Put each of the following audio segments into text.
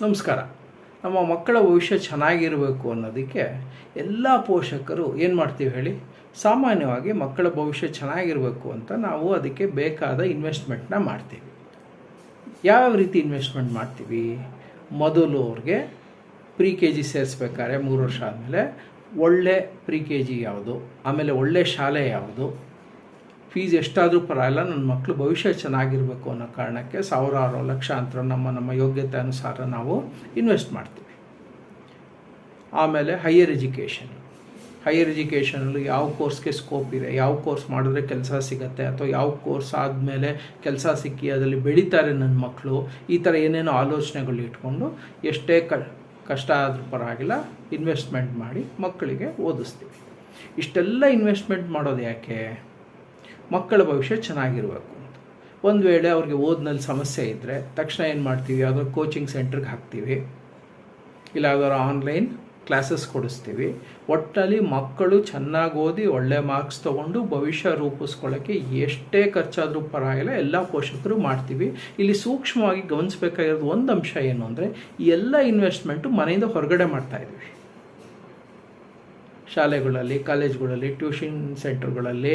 ನಮಸ್ಕಾರ. ನಮ್ಮ ಮಕ್ಕಳ ಭವಿಷ್ಯ ಚೆನ್ನಾಗಿರಬೇಕು ಅನ್ನೋದಕ್ಕೆ ಎಲ್ಲ ಪೋಷಕರು ಏನು ಮಾಡ್ತೀವಿ ಹೇಳಿ? ಸಾಮಾನ್ಯವಾಗಿ ಮಕ್ಕಳ ಭವಿಷ್ಯ ಚೆನ್ನಾಗಿರಬೇಕು ಅಂತ ನಾವು ಅದಕ್ಕೆ ಬೇಕಾದ ಇನ್ವೆಸ್ಟ್ಮೆಂಟ್ನ ಮಾಡ್ತೀವಿ. ಯಾವ ರೀತಿ ಇನ್ವೆಸ್ಟ್ಮೆಂಟ್ ಮಾಡ್ತೀವಿ? ಮೊದಲು ಅವ್ರಿಗೆ ಪ್ರಿ ಕೆ ಜಿ ಸೇರಿಸ್ಬೇಕಾದ್ರೆ 3 ವರ್ಷ ಆದಮೇಲೆ ಒಳ್ಳೆ ಪ್ರಿ ಕೆ ಜಿ ಯಾವುದು, ಆಮೇಲೆ ಒಳ್ಳೆ ಶಾಲೆ ಯಾವುದು, ಫೀಸ್ ಎಷ್ಟಾದರೂ ಪರವಾಗಿಲ್ಲ, ನನ್ನ ಮಕ್ಕಳು ಭವಿಷ್ಯ ಚೆನ್ನಾಗಿರಬೇಕು ಅನ್ನೋ ಕಾರಣಕ್ಕೆ ಸಾವಿರಾರು ಲಕ್ಷಾಂತರ ನಮ್ಮ ಯೋಗ್ಯತೆ ಅನುಸಾರ ನಾವು ಇನ್ವೆಸ್ಟ್ ಮಾಡ್ತೀವಿ. ಆಮೇಲೆ ಹೈಯರ್ ಎಜುಕೇಷನಲ್ಲಿ ಯಾವ ಕೋರ್ಸ್ಗೆ ಸ್ಕೋಪ್ ಇದೆ, ಯಾವ ಕೋರ್ಸ್ ಮಾಡಿದ್ರೆ ಕೆಲಸ ಸಿಗುತ್ತೆ, ಅಥವಾ ಯಾವ ಕೋರ್ಸ್ ಆದಮೇಲೆ ಕೆಲಸ ಸಿಕ್ಕಿ ಅದರಲ್ಲಿ ಬೆಳೀತಾರೆ ನನ್ನ ಮಕ್ಕಳು, ಈ ಥರ ಏನೇನೋ ಆಲೋಚನೆಗಳು ಇಟ್ಕೊಂಡು ಎಷ್ಟೇ ಕಷ್ಟ ಆದರೂ ಪರವಾಗಿಲ್ಲ ಇನ್ವೆಸ್ಟ್ಮೆಂಟ್ ಮಾಡಿ ಮಕ್ಕಳಿಗೆ ಓದಿಸ್ತೀವಿ. ಇಷ್ಟೆಲ್ಲ ಇನ್ವೆಸ್ಟ್ಮೆಂಟ್ ಮಾಡೋದು ಯಾಕೆ? ಮಕ್ಕಳ ಭವಿಷ್ಯ ಚೆನ್ನಾಗಿರಬೇಕು ಅಂತ. ಒಂದು ವೇಳೆ ಅವ್ರಿಗೆ ಓದಿನಲ್ಲಿ ಸಮಸ್ಯೆ ಇದ್ದರೆ ತಕ್ಷಣ ಏನು ಮಾಡ್ತೀವಿ? ಯಾವುದೋ ಕೋಚಿಂಗ್ ಸೆಂಟ್ರಿಗೆ ಹಾಕ್ತೀವಿ, ಇಲ್ಲ ಯಾವ್ದಾದ್ರು ಆನ್ಲೈನ್ ಕ್ಲಾಸಸ್ ಕೊಡಿಸ್ತೀವಿ. ಒಟ್ಟಲ್ಲಿ ಮಕ್ಕಳು ಚೆನ್ನಾಗಿ ಓದಿ ಒಳ್ಳೆ ಮಾರ್ಕ್ಸ್ ತೊಗೊಂಡು ಭವಿಷ್ಯ ರೂಪಿಸ್ಕೊಳ್ಳೋಕ್ಕೆ ಎಷ್ಟೇ ಖರ್ಚಾದರೂ ಪರವಾಗಿಲ್ಲ ಎಲ್ಲ ಪೋಷಕರು ಮಾಡ್ತೀವಿ. ಇಲ್ಲಿ ಸೂಕ್ಷ್ಮವಾಗಿ ಗಮನಿಸಬೇಕಾಗಿರೋದು ಒಂದು ಅಂಶ ಏನು ಅಂದರೆ, ಈ ಎಲ್ಲ ಇನ್ವೆಸ್ಟ್ಮೆಂಟು ಮನೆಯಿಂದ ಹೊರಗಡೆ ಮಾಡ್ತಾಯಿದ್ವಿ. ಶಾಲೆಗಳಲ್ಲಿ, ಕಾಲೇಜ್ಗಳಲ್ಲಿ, ಟ್ಯೂಷನ್ ಸೆಂಟರ್ಗಳಲ್ಲಿ,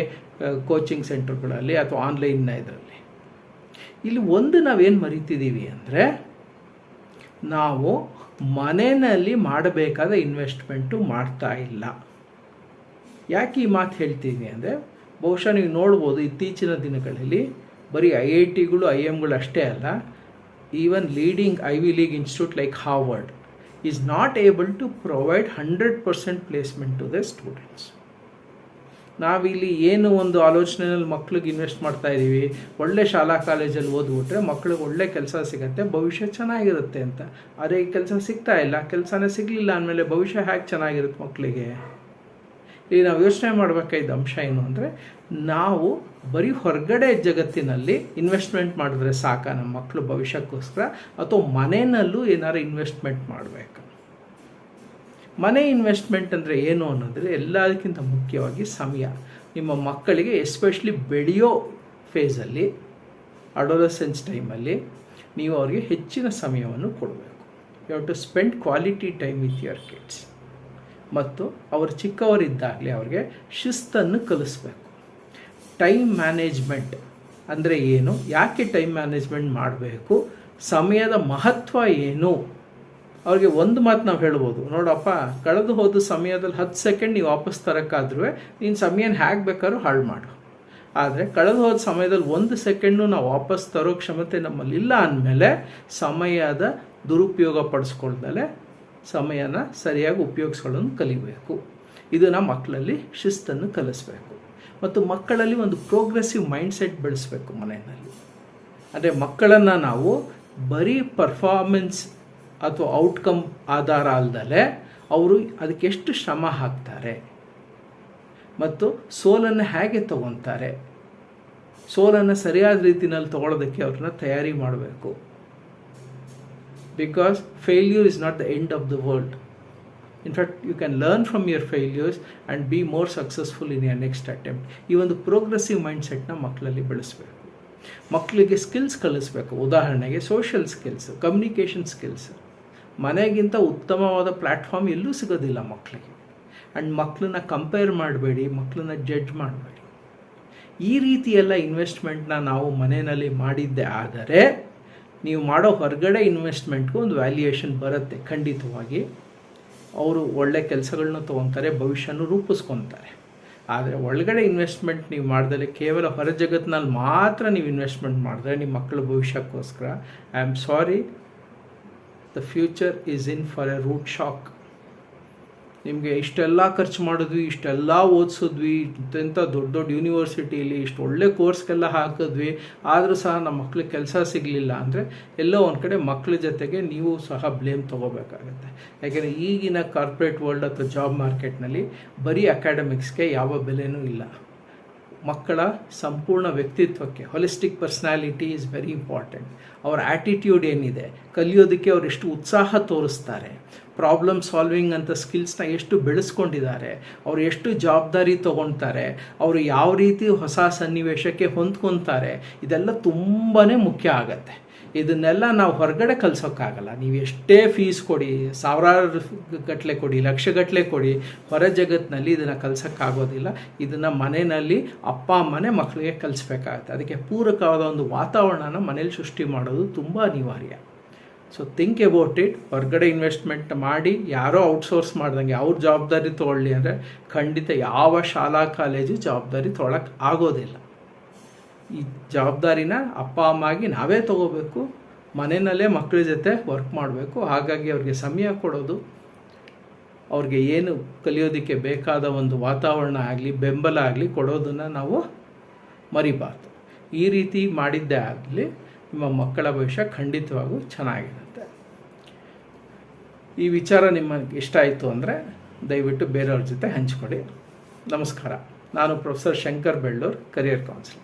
ಕೋಚಿಂಗ್ ಸೆಂಟರ್ಗಳಲ್ಲಿ ಅಥವಾ ಆನ್ಲೈನ್ನ ಇದರಲ್ಲಿ. ಇಲ್ಲಿ ಒಂದು ನಾವೇನು ಮರಿತಿದ್ದೀವಿ ಅಂದರೆ, ನಾವು ಮನೆಯಲ್ಲಿ ಮಾಡಬೇಕಾದ ಇನ್ವೆಸ್ಟ್ಮೆಂಟು ಮಾಡ್ತಾ ಇಲ್ಲ. ಯಾಕೆ ಈ ಮಾತು ಹೇಳ್ತೀವಿ ಅಂದರೆ, ಬಹುಶಃ ನೀವು ನೋಡ್ಬೋದು ಇತ್ತೀಚಿನ ದಿನಗಳಲ್ಲಿ ಬರೀ IITಗಳು IIMಗಳು ಅಷ್ಟೇ ಅಲ್ಲ, even leading ivy league institute like Harvard is not able to provide 100% placement to the students. ನಾವಿಲ್ಲಿ ಏನು ಒಂದು ಆಲೋಚನೆಯಲ್ಲಿ ಮಕ್ಳಿಗೆ ಇನ್ವೆಸ್ಟ್ ಮಾಡ್ತಾ ಇದ್ದೀವಿ, ಒಳ್ಳೆ ಶಾಲಾ ಕಾಲೇಜಲ್ಲಿ ಓದ್ಬಿಟ್ರೆ ಮಕ್ಳಿಗೆ ಒಳ್ಳೆ ಕೆಲಸ ಸಿಗುತ್ತೆ, ಭವಿಷ್ಯ ಚೆನ್ನಾಗಿರುತ್ತೆ ಅಂತ. ಆದರೆ ಈ ಕೆಲಸ ಸಿಗ್ತಾ ಇಲ್ಲ, ಕೆಲಸನೇ ಸಿಗಲಿಲ್ಲ ಅಂದಮೇಲೆ ಭವಿಷ್ಯ ಹೇಗೆ ಚೆನ್ನಾಗಿರುತ್ತೆ ಮಕ್ಕಳಿಗೆ? ಇಲ್ಲಿ ನಾವು ಯೋಚನೆ ಮಾಡಬೇಕಾದ ಅಂಶ ಏನು ಅಂದರೆ, ನಾವು ಬರೀ ಹೊರಗಡೆ ಜಗತ್ತಿನಲ್ಲಿ ಇನ್ವೆಸ್ಟ್ಮೆಂಟ್ ಮಾಡಿದ್ರೆ ಸಾಕ ನಮ್ಮ ಮಕ್ಕಳು ಭವಿಷ್ಯಕ್ಕೋಸ್ಕರ, ಅಥವಾ ಮನೆಯಲ್ಲೂ ಏನಾರು ಇನ್ವೆಸ್ಟ್ಮೆಂಟ್ ಮಾಡಬೇಕು? ಮನೆ ಇನ್ವೆಸ್ಟ್ಮೆಂಟ್ ಅಂದರೆ ಏನು ಅನ್ನೋದ್ರೆ, ಎಲ್ಲದಕ್ಕಿಂತ ಮುಖ್ಯವಾಗಿ ಸಮಯ. ನಿಮ್ಮ ಮಕ್ಕಳಿಗೆ ಎಸ್ಪೆಷಲಿ ಬೆಳೆಯೋ ಫೇಸಲ್ಲಿ, ಅಡೋಲಸೆನ್ಸ್ ಟೈಮಲ್ಲಿ ನೀವು ಅವ್ರಿಗೆ ಹೆಚ್ಚಿನ ಸಮಯವನ್ನು ಕೊಡಬೇಕು. You have to spend quality time with your kids. ಮತ್ತು ಅವರು ಚಿಕ್ಕವರಿದ್ದಾಗಲೇ ಅವ್ರಿಗೆ ಶಿಸ್ತನ್ನು ಕಲಿಸ್ಬೇಕು. ಟೈಮ್ ಮ್ಯಾನೇಜ್ಮೆಂಟ್ ಅಂದರೆ ಏನು, ಯಾಕೆ ಟೈಮ್ ಮ್ಯಾನೇಜ್ಮೆಂಟ್ ಮಾಡಬೇಕು, ಸಮಯದ ಮಹತ್ವ ಏನು? ಅವ್ರಿಗೆ ಒಂದು ಮಾತು ನಾವು ಹೇಳ್ಬೋದು, ನೋಡಪ್ಪ, ಕಳೆದು ಹೋದ ಸಮಯದಲ್ಲಿ 10 ಸೆಕೆಂಡ್ ನೀವು ವಾಪಸ್ ತರೋಕ್ಕಾದ್ರೂ ನೀನು ಸಮಯನ ಹೇಗೆ ಬೇಕಾದ್ರೂ ಹಾಳು ಮಾಡು. ಆದರೆ ಕಳೆದು ಹೋದ ಸಮಯದಲ್ಲಿ 1 ಸೆಕೆಂಡು ನಾವು ವಾಪಸ್ ತರೋ ಕ್ಷಮತೆ ನಮ್ಮಲ್ಲಿಲ್ಲ ಅಂದಮೇಲೆ ಸಮಯದ ದುರುಪಯೋಗ ಪಡಿಸ್ಕೊಳ್ದಲೆ ಸಮಯನ ಸರಿಯಾಗಿ ಉಪಯೋಗಿಸ್ಕೊಳ್ಳೋದು ಕಲಿಬೇಕು. ಇದು ನಮ್ಮ ಮಕ್ಕಳಲ್ಲಿ ಶಿಸ್ತನ್ನು ಕಲಿಸ್ಬೇಕು. ಮತ್ತು ಮಕ್ಕಳಲ್ಲಿ ಒಂದು ಪ್ರೋಗ್ರೆಸಿವ್ ಮೈಂಡ್ಸೆಟ್ ಬೆಳೆಸಬೇಕು ಮನೆಯಲ್ಲಿ. ಅಂದರೆ ಮಕ್ಕಳನ್ನು ನಾವು ಬರೀ ಪರ್ಫಾರ್ಮೆನ್ಸ್ ಅಥವಾ ಔಟ್ಕಮ್ ಆಧಾರ ಅಲ್ಲದೆ ಅವರು ಅದಕ್ಕೆ ಎಷ್ಟು ಶ್ರಮ ಹಾಕ್ತಾರೆ ಮತ್ತು ಸೋಲನ್ನು ಹೇಗೆ ತಗೊತಾರೆ, ಸೋಲನ್ನು ಸರಿಯಾದ ರೀತಿಯಲ್ಲಿ ತಗೊಳ್ಳೋದಕ್ಕೆ ಅವ್ರನ್ನ ತಯಾರಿ ಮಾಡಬೇಕು. Because failure is not the end of the world. In fact, you can learn from your failures and be more successful in your next attempt. ಈ ಒಂದು ಪ್ರೋಗ್ರೆಸಿವ್ ಮೈಂಡ್ಸೆಟ್ನ ಮಕ್ಕಳಲ್ಲಿ ಬೆಳೆಸಬೇಕು. ಮಕ್ಕಳಿಗೆ ಸ್ಕಿಲ್ಸ್ ಕಲಿಸ್ಬೇಕು. ಉದಾಹರಣೆಗೆ ಸೋಷಿಯಲ್ ಸ್ಕಿಲ್ಸ್, ಕಮ್ಯುನಿಕೇಷನ್ ಸ್ಕಿಲ್ಸ್. ಮನೆಗಿಂತ ಉತ್ತಮವಾದ platform ಎಲ್ಲೂ ಸಿಗೋದಿಲ್ಲ ಮಕ್ಕಳಿಗೆ. ಆ್ಯಂಡ್ ಮಕ್ಕಳನ್ನ ಕಂಪೇರ್ ಮಾಡಬೇಡಿ, ಮಕ್ಕಳನ್ನ ಜಡ್ಜ್ ಮಾಡಬೇಡಿ. ಈ ರೀತಿಯೆಲ್ಲ ಇನ್ವೆಸ್ಟ್ಮೆಂಟ್ನ ನಾವು ಮನೆಯಲ್ಲಿ ಮಾಡಿದ್ದೆ ಆದರೆ ನೀವು ಮಾಡೋ ಹೊರಗಡೆ ಇನ್ವೆಸ್ಟ್ಮೆಂಟ್ಗೂ ಒಂದು ವ್ಯಾಲ್ಯೂಯೇಷನ್ ಬರುತ್ತೆ ಖಂಡಿತವಾಗಿ. ಅವರು ಒಳ್ಳೆ ಕೆಲಸಗಳನ್ನ ತೊಗೊತಾರೆ, ಭವಿಷ್ಯನೂ ರೂಪಿಸ್ಕೊತಾರೆ. ಆದರೆ ಒಳಗಡೆ ಇನ್ವೆಸ್ಟ್ಮೆಂಟ್ ನೀವು ಮಾಡಿದ್ರೆ, ಕೇವಲ ಹೊರ ಜಗತ್ತಿನಲ್ಲಿ ಮಾತ್ರ ನೀವು ಇನ್ವೆಸ್ಟ್ಮೆಂಟ್ ಮಾಡಿದ್ರೆ ನಿಮ್ಮ ಮಕ್ಕಳ ಭವಿಷ್ಯಕ್ಕೋಸ್ಕರ, I am sorry, the future is in for a rude shock. ನಿಮಗೆ ಇಷ್ಟೆಲ್ಲ ಖರ್ಚು ಮಾಡಿದ್ವಿ, ಇಷ್ಟೆಲ್ಲ ಓದಿಸಿದ್ವಿ, ಇಂಥ ದೊಡ್ಡ ದೊಡ್ಡ ಯೂನಿವರ್ಸಿಟಿಯಲ್ಲಿ ಇಷ್ಟು ಒಳ್ಳೆ ಕೋರ್ಸ್ಗೆಲ್ಲ ಹಾಕಿದ್ವಿ, ಆದರೂ ಸಹ ನಮ್ಮ ಮಕ್ಳಿಗೆ ಕೆಲಸ ಸಿಗಲಿಲ್ಲ ಅಂದರೆ ಎಲ್ಲೋ ಒಂದು ಕಡೆ ಮಕ್ಕಳ ಜೊತೆಗೆ ನೀವು ಸಹ ಬ್ಲೇಮ್ ತೊಗೋಬೇಕಾಗತ್ತೆ. ಯಾಕೆಂದರೆ ಈಗಿನ ಕಾರ್ಪೊರೇಟ್ ವರ್ಲ್ಡ್ ಅಥವಾ ಜಾಬ್ ಮಾರ್ಕೆಟ್ನಲ್ಲಿ ಬರೀ ಅಕಾಡೆಮಿಕ್ಸ್ಗೆ ಯಾವ ಬೆಲೆನೂ ಇಲ್ಲ. ಮಕ್ಕಳ ಸಂಪೂರ್ಣ ವ್ಯಕ್ತಿತ್ವಕ್ಕೆ, holistic personality is very important. ಅವರ ಆ್ಯಟಿಟ್ಯೂಡ್ ಏನಿದೆ, ಕಲಿಯೋದಕ್ಕೆ ಅವ್ರು ಎಷ್ಟು ಉತ್ಸಾಹ ತೋರಿಸ್ತಾರೆ, ಪ್ರಾಬ್ಲಮ್ ಸಾಲ್ವಿಂಗ್ ಅಂತ ಸ್ಕಿಲ್ಸ್ನ ಎಷ್ಟು ಬೆಳೆಸ್ಕೊಂಡಿದ್ದಾರೆ, ಅವರು ಎಷ್ಟು ಜವಾಬ್ದಾರಿ ತೊಗೊಳ್ತಾರೆ, ಅವರು ಯಾವ ರೀತಿ ಹೊಸ ಸನ್ನಿವೇಶಕ್ಕೆ ಹೊಂದ್ಕೊತಾರೆ, ಇದೆಲ್ಲ ತುಂಬಾ ಮುಖ್ಯ ಆಗತ್ತೆ. ಇದನ್ನೆಲ್ಲ ನಾವು ಹೊರಗಡೆ ಕಲಿಸೋಕ್ಕಾಗಲ್ಲ. ನೀವು ಎಷ್ಟೇ ಫೀಸ್ ಕೊಡಿ, ಸಾವಿರಾರು ಗಟ್ಟಲೆ ಕೊಡಿ, ಲಕ್ಷಗಟ್ಟಲೆ ಕೊಡಿ, ಹೊರ ಜಗತ್ತಿನಲ್ಲಿ ಇದನ್ನು ಕಲಿಸೋಕ್ಕಾಗೋದಿಲ್ಲ. ಇದನ್ನು ಮನೆಯಲ್ಲಿ ಅಪ್ಪ ಅಮ್ಮನೇ ಮಕ್ಕಳಿಗೆ ಕಲಿಸ್ಬೇಕಾಗತ್ತೆ. ಅದಕ್ಕೆ ಪೂರಕವಾದ ಒಂದು ವಾತಾವರಣನ ಮನೇಲಿ ಸೃಷ್ಟಿ ಮಾಡೋದು ತುಂಬ ಅನಿವಾರ್ಯ. So think about it. ಹೊರಗಡೆ ಇನ್ವೆಸ್ಟ್ಮೆಂಟ್ ಮಾಡಿ ಯಾರೋ ಔಟ್ಸೋರ್ಸ್ ಮಾಡ್ದಂಗೆ ಅವ್ರ ಜವಾಬ್ದಾರಿ ತೊಗೊಳ್ಳಿ ಅಂದರೆ ಖಂಡಿತ ಯಾವ ಶಾಲಾ ಕಾಲೇಜು ಜವಾಬ್ದಾರಿ ತೊಗೊಳಕ್ಕೆ ಆಗೋದಿಲ್ಲ. ಈ ಜವಾಬ್ದಾರಿನ ಅಪ್ಪ ಅಮ್ಮಾಗಿ ನಾವೇ ತೊಗೋಬೇಕು. ಮನೆಯಲ್ಲೇ ಮಕ್ಕಳ ಜೊತೆ ವರ್ಕ್ ಮಾಡಬೇಕು. ಹಾಗಾಗಿ ಅವ್ರಿಗೆ ಸಮಯ ಕೊಡೋದು, ಅವ್ರಿಗೆ ಏನು ಕಲಿಯೋದಕ್ಕೆ ಬೇಕಾದ ಒಂದು ವಾತಾವರಣ ಆಗಲಿ, ಬೆಂಬಲ ಆಗಲಿ ಕೊಡೋದನ್ನು ನಾವು ಮರಿಬಾರ್ದು. ಈ ರೀತಿ ಮಾಡಿದ್ದೇ ಆಗಲಿ ನಿಮ್ಮ ಮಕ್ಕಳ ಭವಿಷ್ಯ ಖಂಡಿತವಾಗೂ ಚೆನ್ನಾಗಿರುತ್ತೆ. ಈ ವಿಚಾರ ನಿಮಗೆ ಇಷ್ಟ ಆಯಿತು ಅಂದರೆ ದಯವಿಟ್ಟು ಬೇರೆಯವ್ರ ಜೊತೆ ಹಂಚ್ಕೊಡಿ. ನಮಸ್ಕಾರ. ನಾನು professor Shankar Bellur, career counsellor.